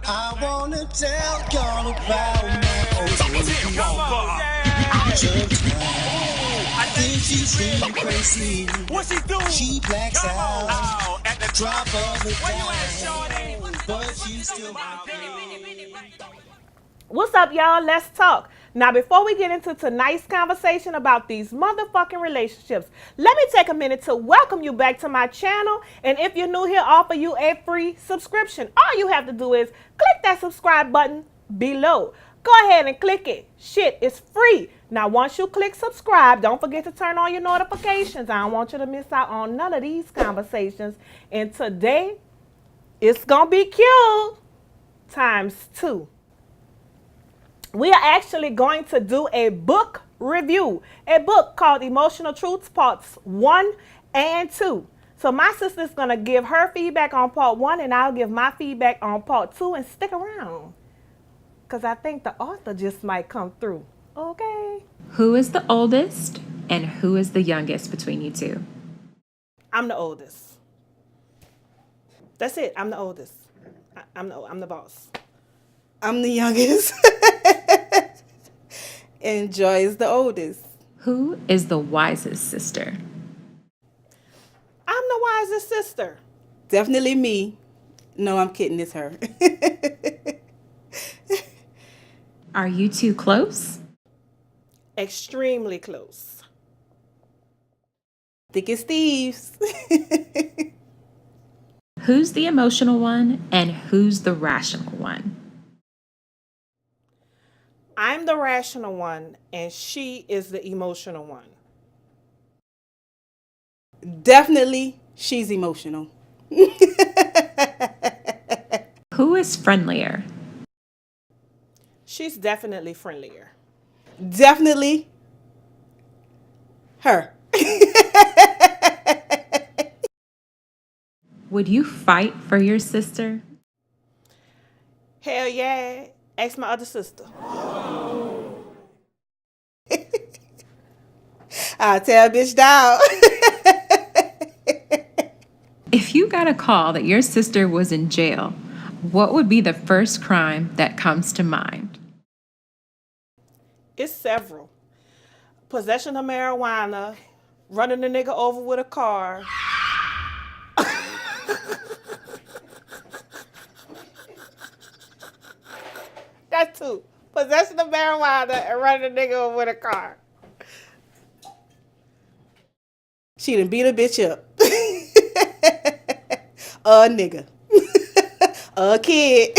I wanna tell y'all about my old I think she's really crazy. What's she doing? She blacks out Oh, at the drop of a Where you at, dime, shorty? but she's still my What's up, y'all? Let's talk. Now, before we get into tonight's conversation about these motherfucking relationships, let me take a minute to welcome you back to my channel. And if you're new here, offer you a free subscription. All you have to do is click that subscribe button below. Go ahead and click it. Shit, it's free. Now, once you click subscribe, don't forget to turn on your notifications. I don't want you to miss out on none of these conversations. And today, it's gonna be cute ×2. We are actually going to do a book review, a book called Emotional Truths Parts 1 and 2. So my sister's going to give her feedback on part 1 and I'll give my feedback on part 2, and stick around because I think the author just might come through. Okay. Who is the oldest and who is the youngest between you two? I'm the oldest. That's it. I'm the oldest. I'm the boss. I'm the youngest. And Joy is the oldest. Who is the wisest sister? I'm the wisest sister. Definitely me. No, I'm kidding. It's her. Are you two close? Extremely close. Thick as thieves. Who's the emotional one and who's the rational one? I'm the rational one and she is the emotional one. Definitely, she's emotional. Who is friendlier? She's definitely friendlier. Definitely her. Would you fight for your sister? Hell yeah. Ask my other sister. I'll tell a bitch down. If you got a call that your sister was in jail, what would be the first crime that comes to mind? It's several. Possession of marijuana, running the nigga over with a car. That's 2. Possession of marijuana and running the nigga over with a car. She done beat a bitch up. A nigga. A kid.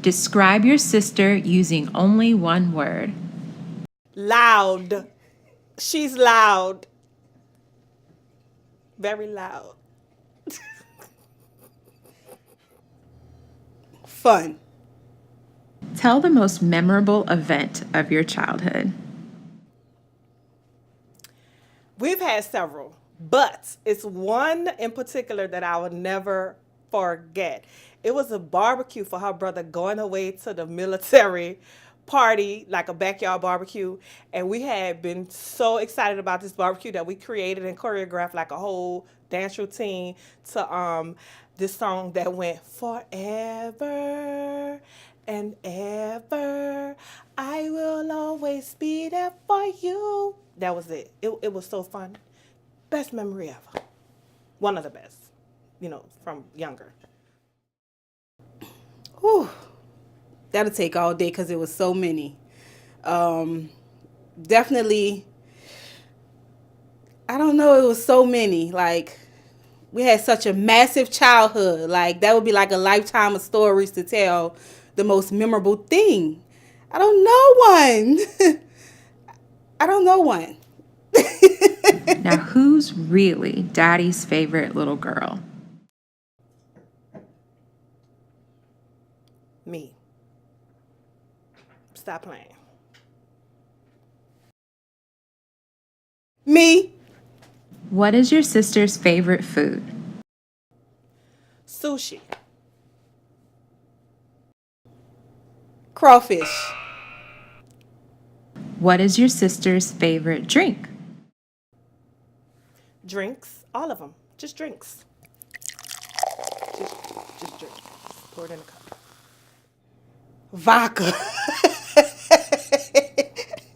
Describe your sister using only one word. Loud. She's loud. Very loud. Fun. Tell the most memorable event of your childhood. We've had several, but it's one in particular that I will never forget. It was a barbecue for her brother going away to the military party, like a backyard barbecue. And we had been so excited about this barbecue that we created and choreographed like a whole dance routine to this song that went forever and ever. I will always be there for you. That was it. It was so fun. Best memory ever. One of the best, from younger. Whew. That'll take all day because it was so many. Definitely, I don't know, it was so many. Like, we had such a massive childhood. Like, that would be like a lifetime of stories to tell the most memorable thing. I don't know one. I don't know one. Now, who's really Daddy's favorite little girl? Me. Stop playing. Me. What is your sister's favorite food? Sushi. Crawfish. What is your sister's favorite drink? Drinks. All of them. Just drinks. Just drink. Pour it in a cup. Vodka.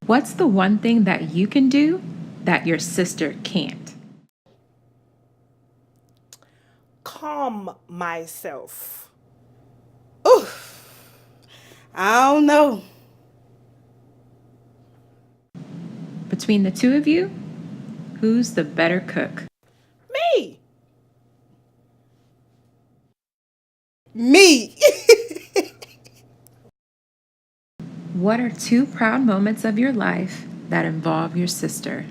What's the one thing that you can do that your sister can't? Calm myself. Ooh, I don't know. Between the two of you, who's the better cook? Me. Me. What are two proud moments of your life that involve your sister?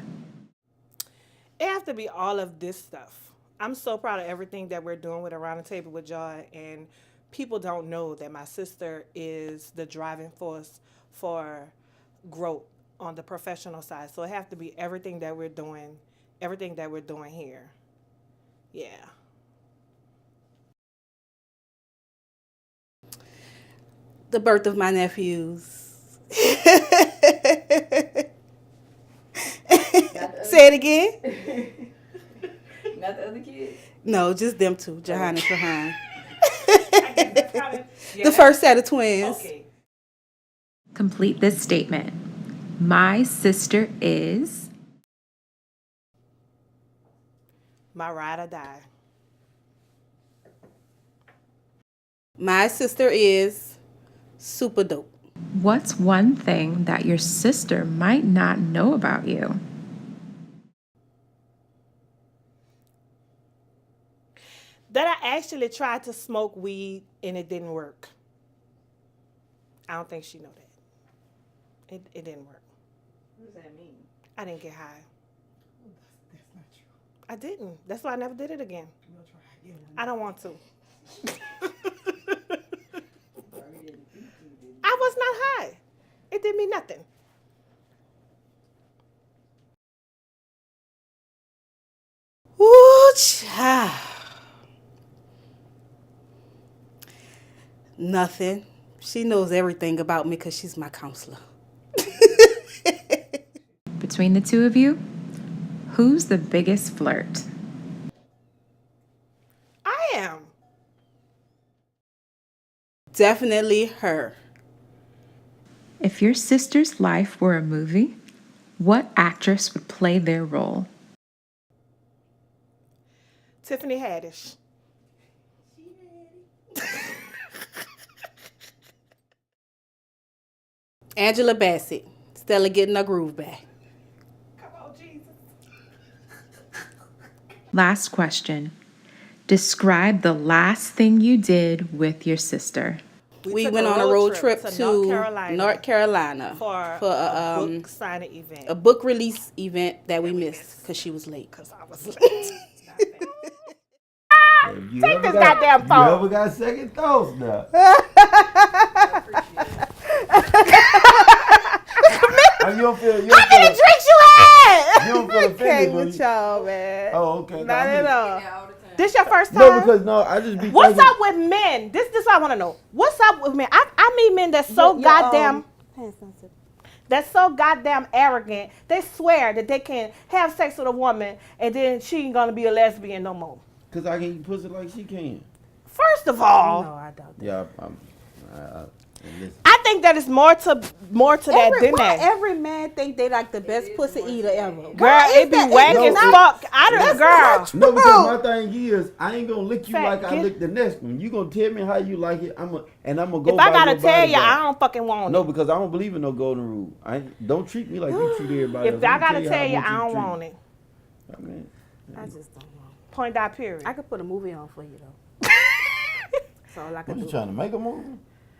It has to be all of this stuff. I'm so proud of everything that we're doing with Around the Table with Joy, and people don't know that my sister is the driving force for growth on the professional side. So it has to be everything that we're doing here. Yeah. The birth of my nephews. Say it again. Not the other kids? No, just them two, Jahan and Shahan. I guess that's kind of, The first set of twins. Okay. Complete this statement. My sister is... My ride or die. My sister is super dope. What's one thing that your sister might not know about you? That I actually tried to smoke weed and it didn't work. I don't think she know that. It didn't work. What does that mean? I didn't get high. That's not true. I didn't. That's why I never did it again. We'll try again. I don't want to. I was not high. It did me nothing. Ooh, child. Nothing. She knows everything about me because she's my counselor. Between the two of you, who's the biggest flirt? I am. Definitely her. If your sister's life were a movie, what actress would play their role? Tiffany Haddish. Angela Bassett. Stella getting her groove back. Come on, Jesus. Last question. Describe the last thing you did with your sister. We took went on a road trip to North Carolina for a book signing event. a book release event that we missed because she was late. Because I was late. You Take ever this got- goddamn phone. You ever got second thoughts now? You don't feel. You How don't many feel. drinks you had? You don't feel offended when you- y'all, man. Oh, okay. Not at all. All the time. This your first time? No, because no, I just be. What's thinking, up with men? This what I want to know. What's up with men? I meet men that's so goddamn that's so goddamn arrogant. They swear that they can have sex with a woman and then she ain't gonna be a lesbian no more. Cause I can eat pussy like she can. First of all, I doubt that. Yeah, listen. I think that is more to that than that. Every man think they like the best pussy eater ever. Girl, it be whack No, as fuck. I don't, girl. No, because my thing is, I ain't gonna lick you Fact, like I lick the next one. You gonna tell me how you like it. I'm gonna go. If I by gotta your tell body you, count. I don't fucking want No, it. because I don't believe in no golden rule. Don't treat me like you treat everybody else. If I Let me gotta tell you, I don't treat want it. I mean, I just don't know. Point out period. I could put a movie on for you though. That's all I what could you do. trying to make a movie?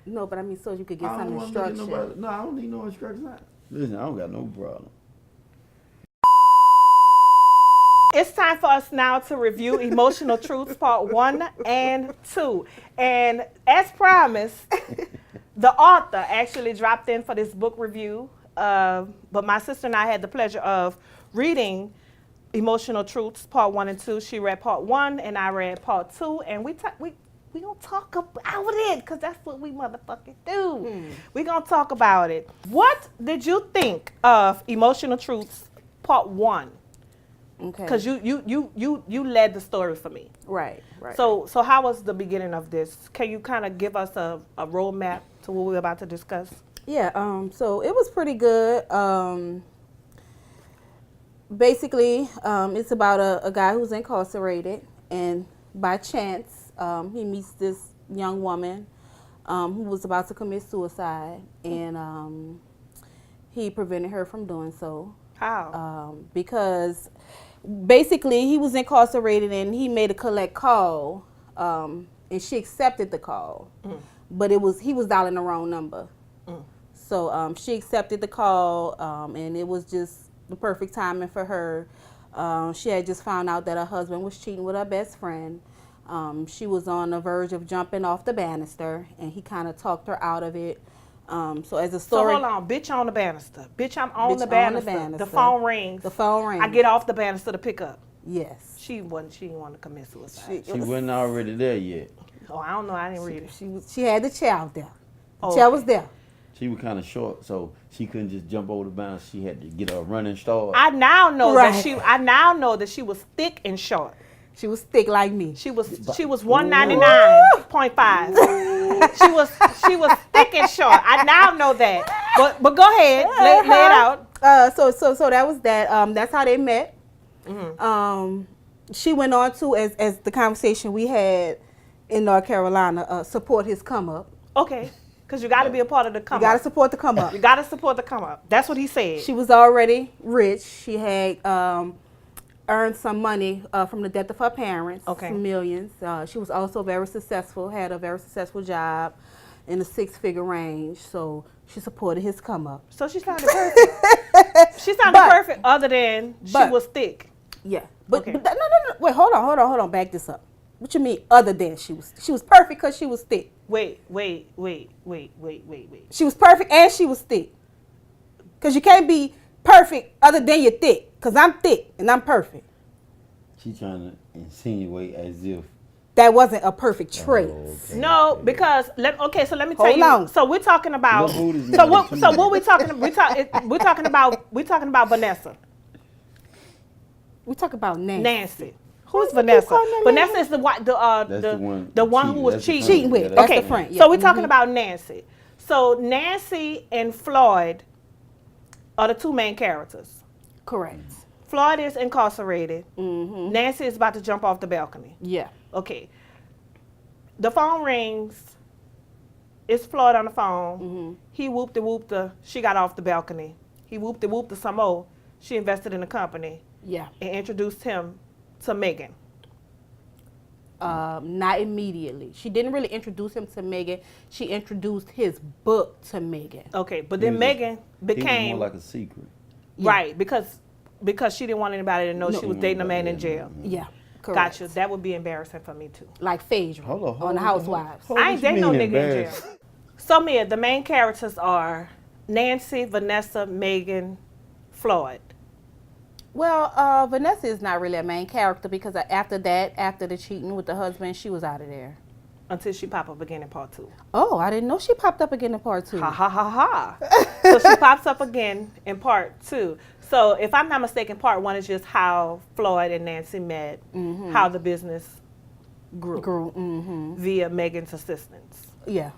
No, but I mean, so you could get I some don't want to look at instruction. nobody. No, I don't need no instruction. Listen, I don't got no problem. It's time for us now to review Emotional Truths Part 1 and 2. And as promised, the author actually dropped in for this book review. But my sister and I had the pleasure of reading Emotional Truths Part 1 and 2. She read Part 1 and I read Part 2. And we gonna talk about it because that's what we motherfucking do. We gonna talk about it. What did you think of Emotional Truths Part 1? Okay. Because you led the story for me. Right. So how was the beginning of this? Can you kind of give us a roadmap to what we're about to discuss? Yeah. So it was pretty good. Basically, it's about a guy who's incarcerated, and by chance, he meets this young woman who was about to commit suicide, and he prevented her from doing so. How? Because basically he was incarcerated and he made a collect call, and she accepted the call, but he was dialing the wrong number. So she accepted the call, and it was just the perfect timing for her. She had just found out that her husband was cheating with her best friend. She was on the verge of jumping off the banister, and he kind of talked her out of it. So as a story. So hold on, bitch on the banister. Bitch, I'm on the banister. The phone rings. The phone rings. I get off the banister to pick up. Yes. She didn't want to commit suicide. She wasn't already there yet. Oh, I don't know. I didn't read it. She had the chair there. The Oh, chair okay. was there. She was kind of short, so she couldn't just jump over the bounce. She had to get a running start. I now know Right. that she was thick and short. She was thick like me. She was 199.5. She was thick and short. I now know that. But go ahead, lay it out. So that was that. That's how they met. She went on to, as the conversation we had in North Carolina, support his come up. Okay, because you got to be a part of the come You got to up. support the come up. You got to support the come up. That's what he said. She was already rich. She had earned some money from the death of her parents, Okay. some millions. She was also very successful, had a very successful job in the 6-figure range. So she supported his come up. So she sounded perfect. She sounded perfect other than she was thick. Yeah. But, Okay. but no. Wait, hold on. Back this up. What you mean other than she was perfect because she was thick. Wait. She was perfect and she was thick. Because you can't be perfect other than you're thick. Because I'm thick and I'm perfect. She trying to insinuate as if. That wasn't a perfect trait. Oh, okay. No, because so let me tell Hold you. on. So we're talking about. No booty's So not what we talking? We're talking about Vanessa. We talk about Nancy. Who's Why you Vanessa? calling her Vanessa Nancy? is the one who was That's the cheating. Cheating with. Yeah, That's Okay, the friend. so we're talking about Nancy. So Nancy and Floyd are the two main characters. Correct. Floyd is incarcerated. Nancy is about to jump off the balcony. Yeah. Okay. The phone rings. It's Floyd on the phone. He whooped she got off the balcony. He whooped some more. She invested in the company Yeah. and introduced him to Megan. Not immediately. She didn't really introduce him to Megan. She introduced his book to Megan. Okay, but then Megan He was became more like a secret. right because she didn't want anybody to know she was dating a man in jail. Yeah. Correct. Gotcha. That would be embarrassing for me too. Like Phaedra on the Housewives. I ain't dating no nigga in jail. So Mia, the main characters are Nancy, Vanessa, Megan, Floyd. Well, Vanessa is not really a main character because after the cheating with the husband, she was out of there. Until she pop up again in part 2. Oh, I didn't know she popped up again in part 2. Ha ha ha ha. So she pops up again in part 2. So if I'm not mistaken, part 1 is just how Floyd and Nancy met, how the business grew. Via Megan's assistance. Yeah.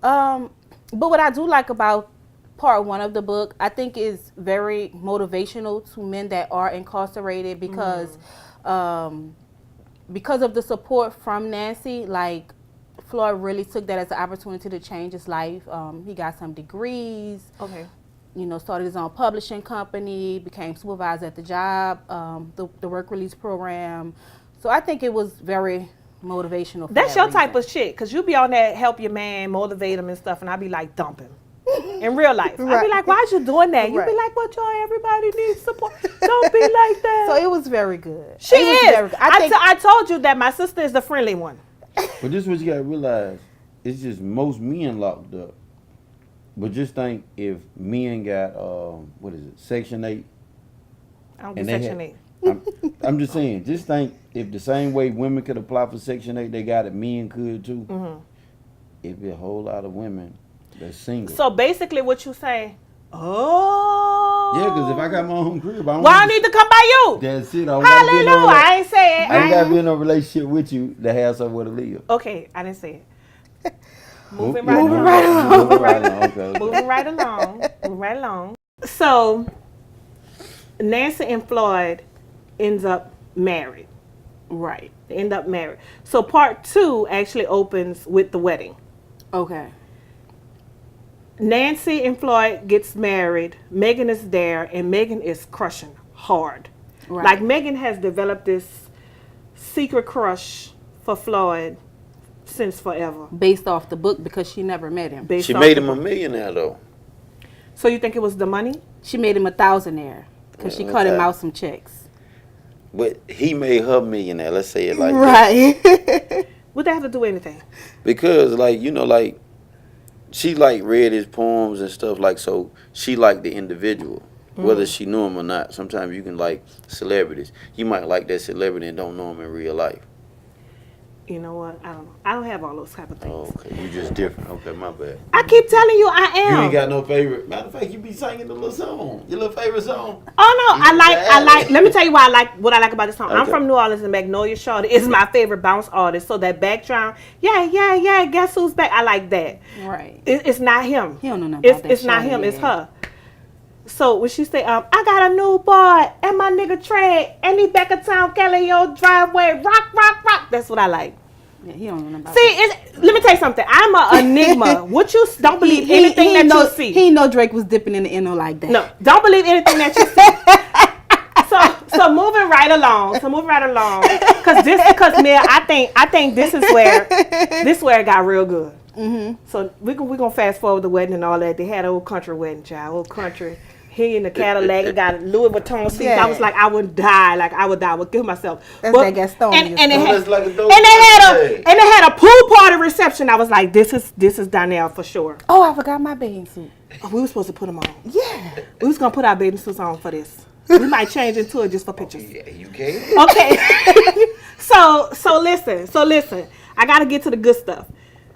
But what I do like about part 1 of the book, I think is very motivational to men that are incarcerated because of the support from Nancy, like Floyd really took that as an opportunity to change his life. He got some degrees. Okay. Started his own publishing company, became supervisor at the job, the work release program. So I think it was very motivational for That's that your type reason. of shit, because you be on that help your man, motivate him and stuff, and I be like, dump him. In real life. I be Right. like, why you doing that? You be Right. like, but y'all, everybody needs support. Don't be like that. So it was very good. She It was is. very good. I think I told you that my sister is the friendly one. But this is what you gotta realize. It's just most men locked up. But just think if men got Section 8. I don't do And they Section had- 8. I'm just saying, just think if the same way women could apply for Section 8, they got it, men could too. It'd be a whole lot of women that's single. So basically what you say, Yeah, because if I got my own crib, I don't Why I need to come by you? That's it. I don't gotta be in no Hallelujah. I ain't say it. I ain't gotta be in no relationship with you to have somewhere to live. Okay, I didn't say it. Moving Yeah, right moving along. Moving right along. Okay. Moving right along. Moving right along. So, Nancy and Floyd ends up married. Right. They end up married. So part 2 actually opens with the wedding. Okay. Nancy and Floyd gets married. Megan is there, and Megan is crushing hard. Right. Like Megan has developed this secret crush for Floyd since forever. Based off the book because she never met him. Based She off made the him a book. millionaire though. So you think it was the money? She made him a thousandaire because she cut him okay. out some checks. But he made her millionaire. Let's say it like that. Right. Would that have to do with anything? Because like like she like read his poems and stuff like so she liked the individual. Whether she knew him or not. Sometimes you can like celebrities. You might like that celebrity and don't know him in real life. You know what? I don't know. I don't have all those type of things. Oh, okay. You just different. Okay, my bad. I keep telling you I am. You ain't got no favorite. Matter of fact, you be singing the little song. Your little favorite song. Oh no, I like. Let me tell you why I like what I like about this song. I'm Okay. from New Orleans, and Magnolia Shorty is my favorite bounce artist. So that background, yeah. Guess who's back? I like that. Right. It's not him. He don't know nothing about that It's not shorty, him. It's yeah. her. So when she say, I got a new boy and my nigga Trey, and he back in town, Kelly, your driveway, rock. That's what I like. Yeah, he don't know nothing about See, let me tell you something. I'm an enigma. What you don't believe anything that you see. He know Drake was dipping in the N.O. like that. No, don't believe anything that you see. So moving right along. Because Mia, I think this is where it got real good. Mm-hmm. So we're gonna fast forward the wedding and all that. They had an old country wedding, child. Old country. He in the Cadillac and got Louis Vuitton seats. Yeah. I was like, I would die. Like I would kill myself. That's that Gaston. And stuff. they had a pool party reception. I was like, this is Donnelle for sure. Oh, I forgot my bathing suit. Oh, we were supposed to put them on. Yeah. We was gonna put our bathing suits on for this. We might change into it just for pictures. Yeah, you can. Okay. So listen. I gotta get to the good stuff.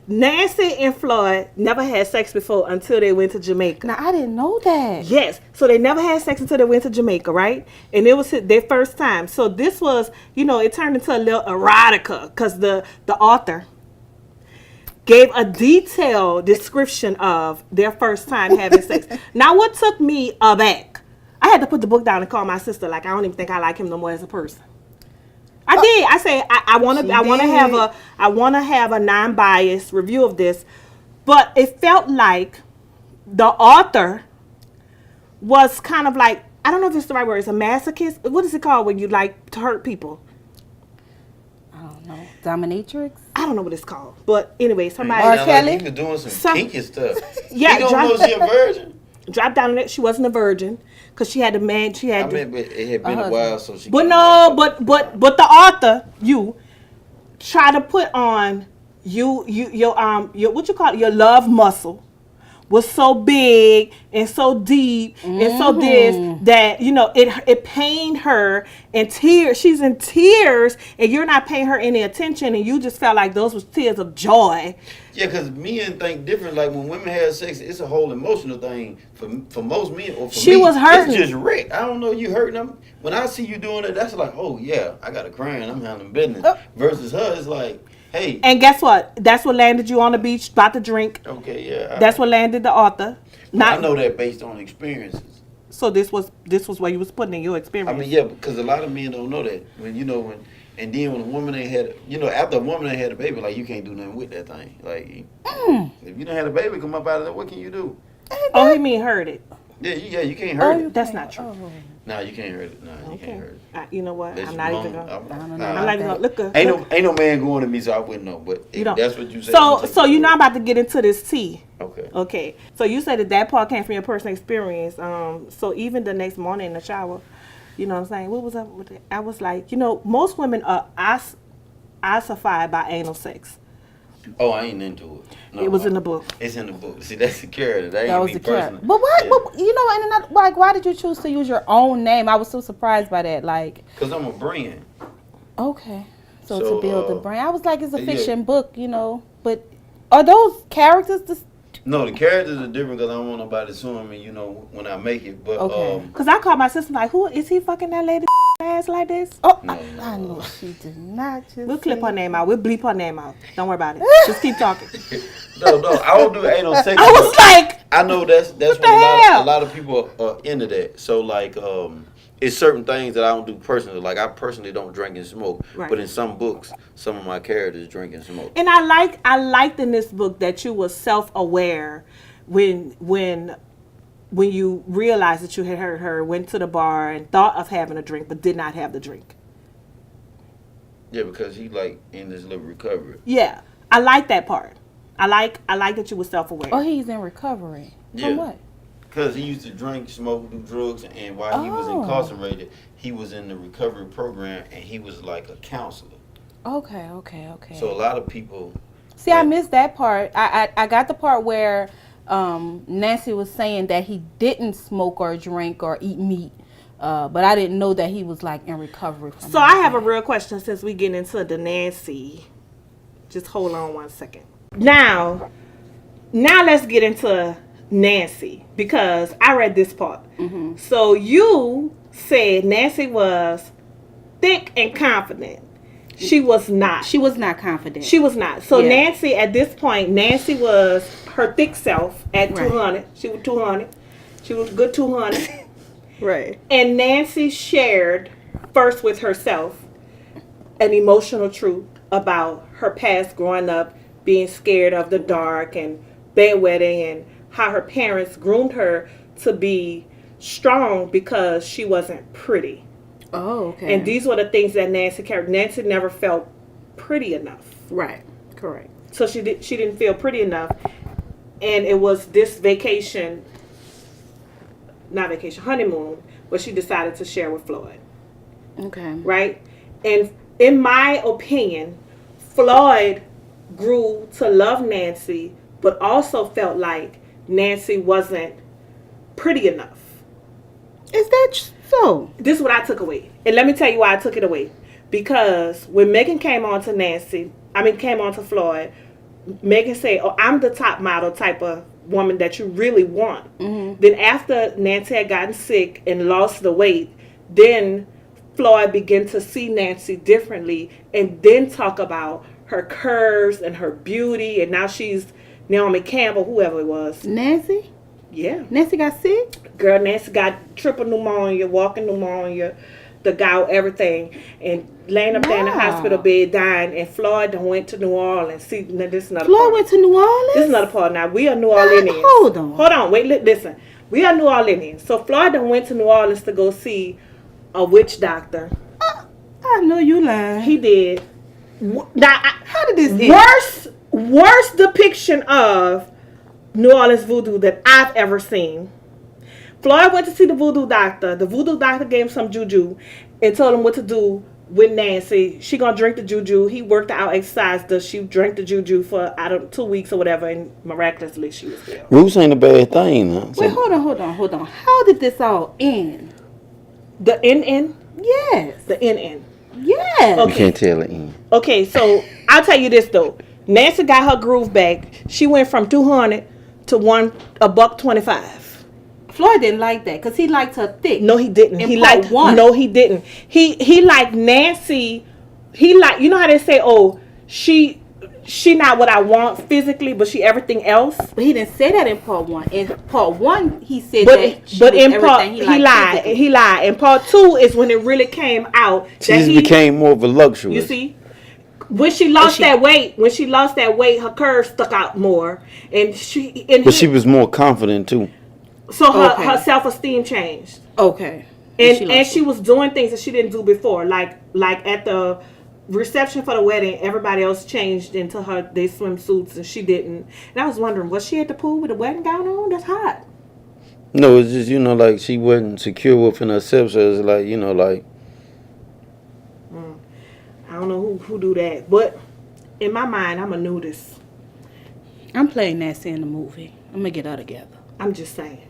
Nancy and Floyd never had sex before until they went to Jamaica. Now I didn't know that. Yes. So they never had sex until they went to Jamaica, right? And it was their first time. So this was, it turned into a little erotica because the author gave a detailed description of their first time having sex. Now, what took me aback? I had to put the book down and call my sister. Like, I don't even think I like him no more as a person. I did. I said I want to have a non-biased review of this, but it felt like the author was kind of like, I don't know if it's the right word. It's a masochist. What is it called when you like to hurt people? I don't know. Dominatrix? I don't know what it's called. But anyway, somebody R. Kelly? He was doing some kinky stuff. Yeah, You don't know she a virgin? dropped down on it. She wasn't a virgin because she had a man. She had. I mean, but it had been a while, so she. But no, but the author, you try to put on your what you call it, your love muscle was so big and so deep and so this that it pained her and tears. She's in tears and you're not paying her any attention and you just felt like those was tears of joy. Yeah, because men think different. Like when women have sex, it's a whole emotional thing for most men. Or for She me, was hurting. It's just wrecked. I don't know you hurting them. When I see you doing it, that's like, oh yeah, I got a crying. I'm handling business. Versus her, it's like, hey. And guess what? That's what landed you on the beach about to drink. Okay, yeah. That's what landed the author. I know that based on experiences. So this was where you was putting in your experience. I mean, yeah, because a lot of men don't know that. And then when a woman ain't had, after a woman ain't had a baby, like you can't do nothing with that thing. Like, if you don't have a baby come up out of that, what can you do? Oh, he mean hurt it. Yeah, you can't hurt it. That's not true. No, you can't hurt it. No, you can't hurt it. You know what? Unless I'm you not wrong. even gonna. don't I'm know. not even gonna look good. Ain't no man going to me, so I wouldn't know. But if don't. that's what you say. So you know I'm about to get into this tea. Okay. Okay. So you said that part came from your personal experience. So even the next morning in the shower, you know what I'm saying? What was up with it? I was like, most women are ossified by anal sex. Oh, I ain't into it. No, It was in the book. It's in the book. See, that's the character. That That ain't was me the character. personally. But what? Yeah. But and another, like, why did you choose to use your own name? I was so surprised by that. Like, Because I'm a brand. okay, so So, to build the brand, I was like, it's a yeah. fiction book, But are those characters No, the characters are different because I don't want nobody suing me, you know, when I make it. But Okay. Cause I called my sister like, who is he fucking that lady ass like this? Oh, No, I know she did not just. We'll clip her name out. We'll bleep her name out. Don't worry about it. Just keep talking. no, I don't do anal sex. I was like, I know that's the what hell? a lot of people are into that. So like, it's certain things that I don't do personally. Like I personally don't drink and smoke, Right. but in some books, some of my characters drink and smoke. and I liked in this book that you were self-aware when you realized that you had hurt her, went to the bar and thought of having a drink, but did not have the drink. Yeah, because he like in this little recovery. Yeah, I like that part. I like that you were self-aware. Oh, he's in recovery. Yeah. From what? Because he used to drink, smoke, do drugs, and while he was Oh. incarcerated, he was in the recovery program, and he was like a counselor. Okay. So a lot of people. See, I missed that part. I got the part where Nancy was saying that he didn't smoke or drink or eat meat, but I didn't know that he was like in recovery from So I have a real question since we get into the Nancy. Just hold on 1 second. Now let's get into Nancy because I read this part. Mm-hmm. So you said Nancy was thick and confident. She was not. She was not confident. She was not. So Yeah. Nancy, at this point, Nancy was her thick self at Right. 200. She was 200. She was a good 200. right. And Nancy shared first with herself an emotional truth about her past growing up, being scared of the dark and bedwetting, and how her parents groomed her to be strong because she wasn't pretty. Oh, okay. And these were the things that Nancy carried. Nancy never felt pretty enough. right. Correct. So she didn't feel pretty enough. And it was this honeymoon, where she decided to share with Floyd. Okay. Right? And in my opinion, Floyd grew to love Nancy, but also felt like Nancy wasn't pretty enough. Is that so? This is what I took away. And let me tell you why I took it away. Because when Megan came on to Floyd, Megan said, oh, I'm the top model type of woman that you really want. Mm-hmm. Then after Nancy had gotten sick and lost the weight, then Floyd began to see Nancy differently and then talk about her curves and her beauty. And now she's Naomi Campbell, whoever it was. Nancy? Yeah. Nancy got sick? Girl, Nancy got triple pneumonia, walking pneumonia, the gout, everything, and laying up there in the Wow. hospital bed dying. And Floyd done went to New Orleans. See, now this is another Floyd part. went to New Orleans? This is another part now. We are New Orleanians. Hold on. Hold on. Wait, listen. We are New Orleanians. So Floyd done went to New Orleans to go see a witch doctor. I know you lying. He did. Now, How did this end? worst depiction of New Orleans voodoo that I've ever seen. Floyd went to see the voodoo doctor. The voodoo doctor gave him some juju and told him what to do with Nancy. She gonna drink the juju. He worked out, exercised her. She drank the juju for 2 weeks or whatever, and miraculously she was healed. Roots ain't a bad thing. Huh? Wait, hold on. How did this all end? The NN? Yes. The NN. Yes. Okay. You can't tell it. In. Okay, so I'll tell you this though. Nancy got her groove back. She went from 200 to $125. Floyd didn't like that because he liked her thick. No, he didn't. In He part liked one. No, he didn't. He liked Nancy. He like, you know how they say, oh, she not what I want physically, but she everything else. But he didn't say that in part one. In part one, he said But that she but was in part everything he liked lied. physically. He lied. In part 2 is when it really came out She that just he became more of a luxury. You see, when she lost that weight, her curves stuck out more, and But she was more confident too. so her Okay. her self esteem changed. Okay. And she was doing things that she didn't do before, like at the reception for the wedding, everybody else changed into their swimsuits and she didn't. And I was wondering, was she at the pool with a wedding gown on? That's hot. No, it's just, like she wasn't secure within herself. So it's like, like. I don't know who do that, but in my mind, I'm a nudist. I'm playing Nancy in the movie. I'm gonna get her together. I'm just saying.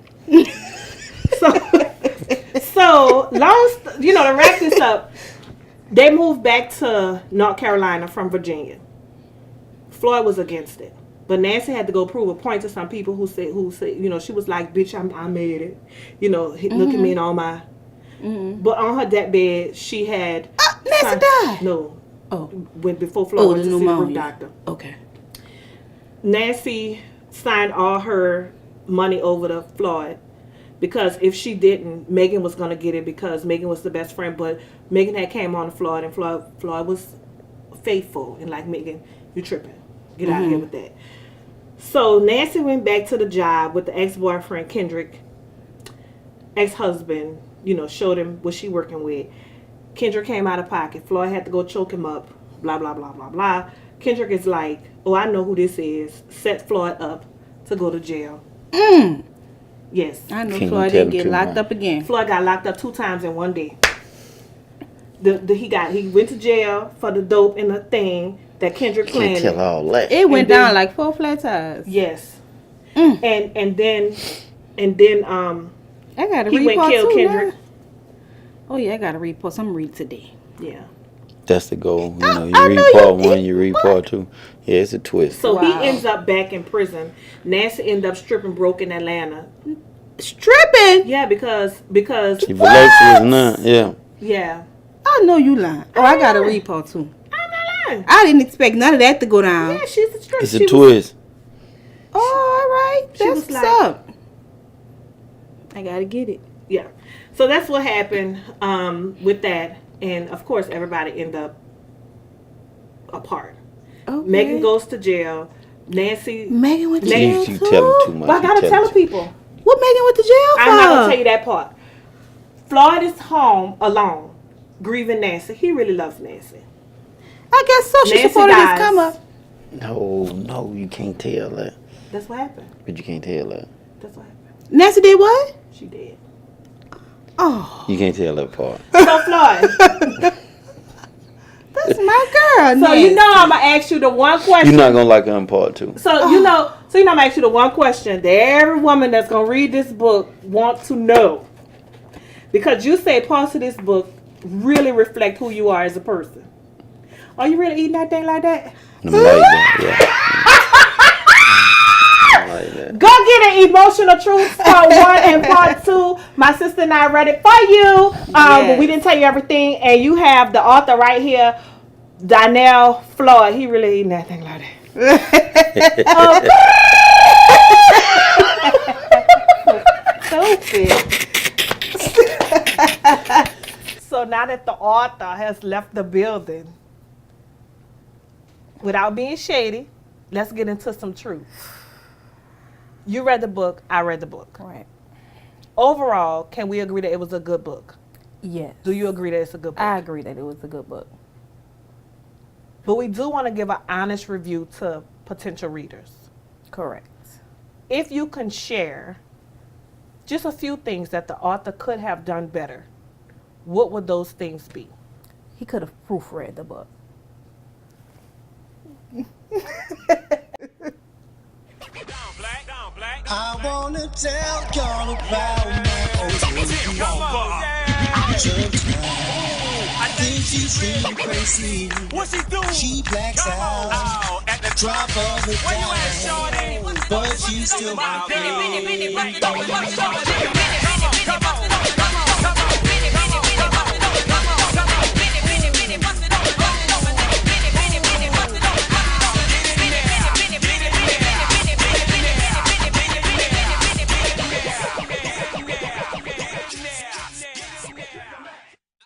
So to wrap this up, they moved back to North Carolina from Virginia. Floyd was against it, But Nancy had to go prove a point to some people who said, you know, she was like, bitch, I made it. You know, look at me and all my. But on her deathbed, she had. Nancy died. No. Oh. Before Floyd went to see the pneumonia. root doctor. Okay. Nancy signed all her money over to Floyd because if she didn't, Megan was going to get it because Megan was the best friend. But Megan had came on to Floyd, and Floyd was faithful and like, Megan, you tripping. Get out of here with that. So Nancy went back to the job with the ex-boyfriend, Kendrick, ex-husband, you know, showed him what she working with. Kendrick came out of pocket. Floyd had to go choke him up, blah, blah, blah, blah, blah. Kendrick is like, oh, I know who this is. Set Floyd up to go to jail. Yes. I know Floyd didn't get locked up again. Floyd got locked up 2 times in one day. He went to jail for the dope and the thing that Kendrick planned. Can't tell all that. It went down like 4 flat tires. Yes. And then I got to he read went part kill 2 Kendrick. now. Oh yeah, I got to read part. I'm read today. Yeah. That's the goal. You know, you I read know part you- 1, you read part 2. Yeah, it's a twist. So Wow. he ends up back in prison. Nancy ended up stripping broke in Atlanta. Stripping? Yeah, because She voluptuous now. Yeah. yeah. I know you lying. Oh, I got to read part 2. I'm not lying. I didn't expect none of that to go down. Yeah, she's a strip. It's a twist. Oh, all right. She That's was what's like- up. I got to get it. Yeah. So that's what happened with that. And of course, everybody ended up apart. Okay. Megan goes to jail. Nancy. Megan went to Megan- jail You too? telling too much. But I gotta You tell the telling people. What Megan went to jail for? I'm not gonna tell you that part. Floyd is home alone, grieving Nancy. He really loves Nancy. I guess so. She Nancy supported dies. this come up. No, you can't tell that. That's what happened. But you can't tell that. That's what happened. Nancy did what? She did. Oh, You can't tell that part. So Floyd. that's my girl. So Nancy. you know I'm gonna ask you the one question. You're not gonna like her in part 2. So you know I'm gonna ask you the one question that every woman that's gonna read this book wants to know. Because you say parts of this book really reflect who you are as a person. Are you really eating that thing like that? I'm like that. Yeah. I like that. Go get an Emotional Truth part 1 and part 2. My sister and I read it for you. But we didn't tell you everything. And you have the author right here, Donnelle Floyd. He really eating that thing like that. Stupid. So now that the author has left the building, without being shady, let's get into some truth. You read the book, I read the book. Right. Overall, can we agree that it was a good book? Yes. Do you agree that it's a good book? I agree that it was a good book. But we do want to give an honest review to potential readers. Correct. If you can share just a few things that the author could have done better, what would those things be? He could have proofread the book. I wanna tell y'all about my old I think she's really crazy. What's he doing? She blacks out At the drop of the Where you at, dime, shorty? but she's still my girl.